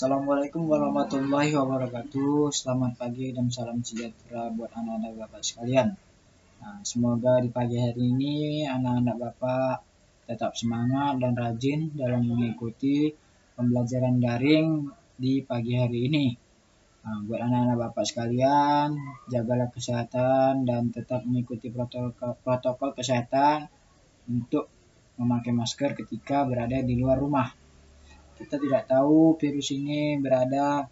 Assalamualaikum warahmatullahi wabarakatuh. Selamat pagi dan salam sejahtera buat anak-anak Bapak sekalian. Semoga di pagi hari ini anak-anak Bapak tetap semangat dan rajin dalam mengikuti pembelajaran daring di pagi hari ini. Buat anak-anak Bapak sekalian, jagalah kesehatan dan tetap mengikuti protokol kesehatan untuk memakai masker ketika berada di luar rumah. Kita tidak tahu virus ini berada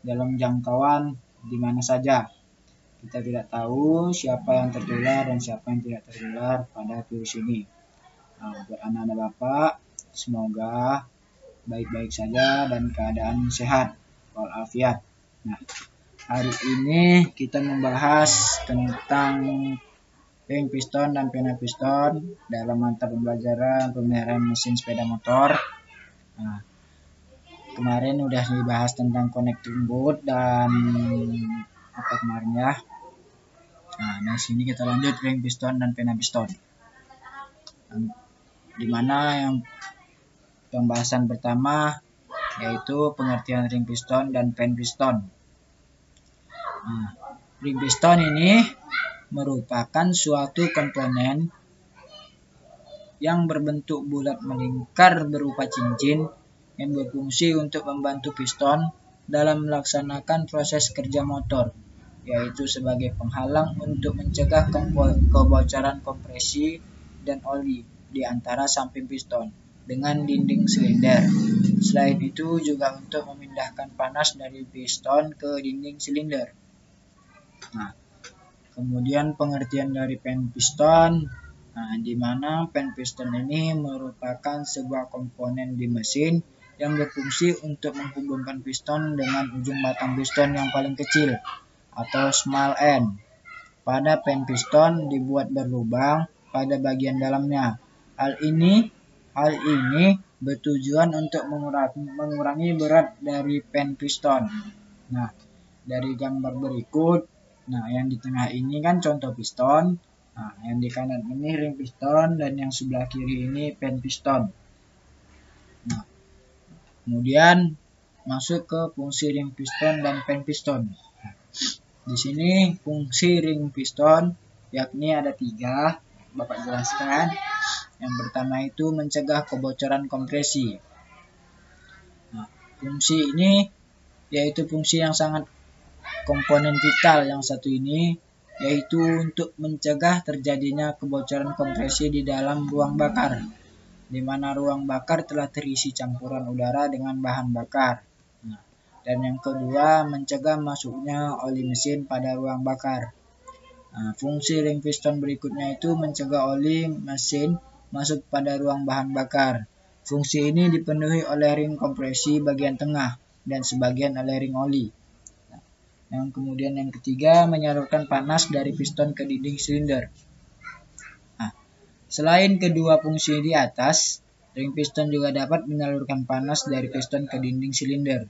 dalam jangkauan di mana saja. Kita tidak tahu siapa yang tertular dan siapa yang tidak tertular pada virus ini. Buat anak-anak Bapak, semoga baik-baik saja dan keadaan sehat walafiat. Hari ini kita membahas tentang ring piston dan pena piston dalam mata pembelajaran pemeliharaan mesin sepeda motor. Kemarin udah dibahas tentang connecting bolt dan apa kemarin ya. Di sini kita lanjut ring piston dan pena piston. Dimana yang pembahasan pertama yaitu pengertian ring piston dan pen piston. Ring piston ini merupakan suatu komponen yang berbentuk bulat melingkar berupa cincin yang berfungsi untuk membantu piston dalam melaksanakan proses kerja motor, yaitu sebagai penghalang untuk mencegah kebocoran kompresi dan oli di antara samping piston dengan dinding silinder. Selain itu juga untuk memindahkan panas dari piston ke dinding silinder. Kemudian pengertian dari pen piston, di mana pen piston ini merupakan sebuah komponen di mesin yang berfungsi untuk menghubungkan piston dengan ujung batang piston yang paling kecil atau small end. Pada pen piston dibuat berlubang pada bagian dalamnya. Hal ini bertujuan untuk mengurangi berat dari pen piston. Dari gambar berikut, yang di tengah ini kan contoh piston, yang di kanan ini ring piston dan yang sebelah kiri ini pen piston. Kemudian masuk ke fungsi ring piston dan pen piston. Di sini fungsi ring piston yakni ada 3, Bapak jelaskan. Yang pertama itu mencegah kebocoran kompresi. Fungsi ini yaitu fungsi yang sangat komponen vital yang satu ini, yaitu untuk mencegah terjadinya kebocoran kompresi di dalam ruang bakar, di mana ruang bakar telah terisi campuran udara dengan bahan bakar. Dan yang kedua, mencegah masuknya oli mesin pada ruang bakar. Fungsi ring piston berikutnya itu mencegah oli mesin masuk pada ruang bahan bakar. Fungsi ini dipenuhi oleh ring kompresi bagian tengah dan sebagian oleh ring oli. Yang kemudian yang ketiga, menyalurkan panas dari piston ke dinding silinder. Selain kedua fungsi di atas, ring piston juga dapat menyalurkan panas dari piston ke dinding silinder.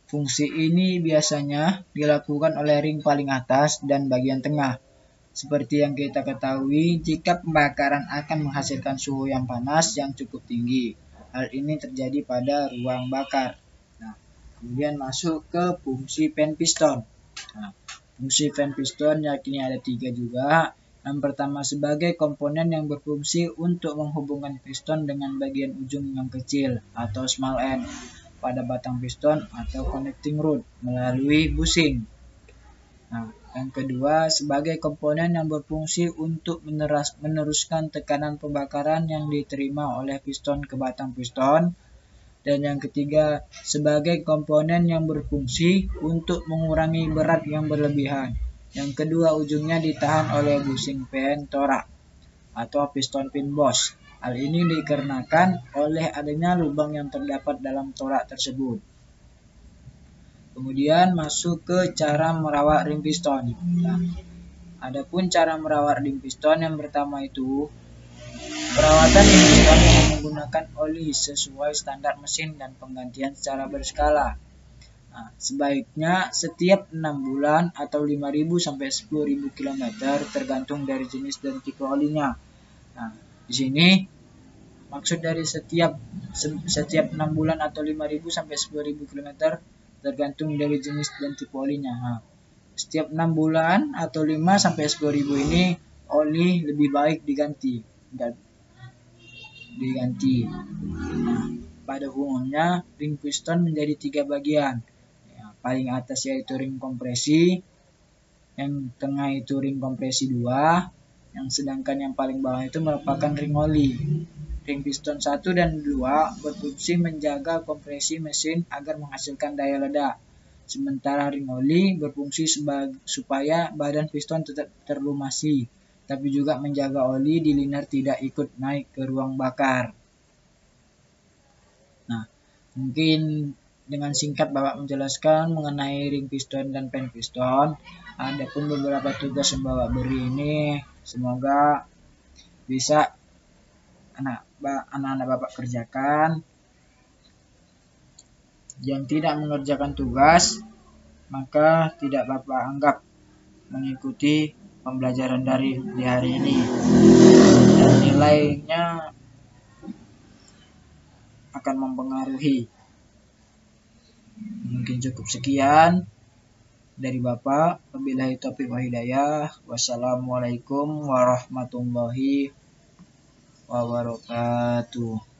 Fungsi ini biasanya dilakukan oleh ring paling atas dan bagian tengah. Seperti yang kita ketahui, jika pembakaran akan menghasilkan suhu yang panas yang cukup tinggi. Hal ini terjadi pada ruang bakar. Kemudian masuk ke fungsi pen piston. Fungsi pen piston yakni ada 3 juga. Yang pertama sebagai komponen yang berfungsi untuk menghubungkan piston dengan bagian ujung yang kecil atau small end pada batang piston atau connecting rod melalui bushing. Yang kedua sebagai komponen yang berfungsi untuk meneruskan tekanan pembakaran yang diterima oleh piston ke batang piston. Dan yang ketiga sebagai komponen yang berfungsi untuk mengurangi berat yang berlebihan. Yang kedua ujungnya ditahan oleh bushing pen torak atau piston pin boss. Hal ini dikarenakan oleh adanya lubang yang terdapat dalam torak tersebut. Kemudian masuk ke cara merawat ring piston. Adapun cara merawat ring piston yang pertama itu perawatan ring piston yang menggunakan oli sesuai standar mesin dan penggantian secara berskala. Sebaiknya setiap 6 bulan atau 5.000 sampai 10.000 km tergantung dari jenis dan tipe olinya. Di sini Maksud dari setiap 6 bulan atau 5.000 sampai 10.000 km tergantung dari jenis dan tipe olinya. Nah, setiap 6 bulan atau 5 sampai 10.000 ini oli lebih baik diganti. Nah, pada umumnya ring piston menjadi 3 bagian. Paling atas yaitu ring kompresi, yang tengah itu ring kompresi 2, yang sedangkan yang paling bawah itu merupakan ring oli. Ring piston 1 dan 2 berfungsi menjaga kompresi mesin agar menghasilkan daya ledak. Sementara ring oli berfungsi supaya badan piston tetap terlumasi, tapi juga menjaga oli di liner tidak ikut naik ke ruang bakar. Nah, mungkin dengan singkat Bapak menjelaskan mengenai ring piston dan pen piston. Adapun beberapa tugas yang Bapak beri ini semoga bisa anak-anak Bapak kerjakan. Yang tidak mengerjakan tugas, maka tidak Bapak anggap mengikuti pembelajaran dari di hari ini. Dan nilainya akan mempengaruhi. Mungkin cukup sekian dari Bapak. Wabillahi taufiq wal hidayah. Wassalamualaikum warahmatullahi wabarakatuh.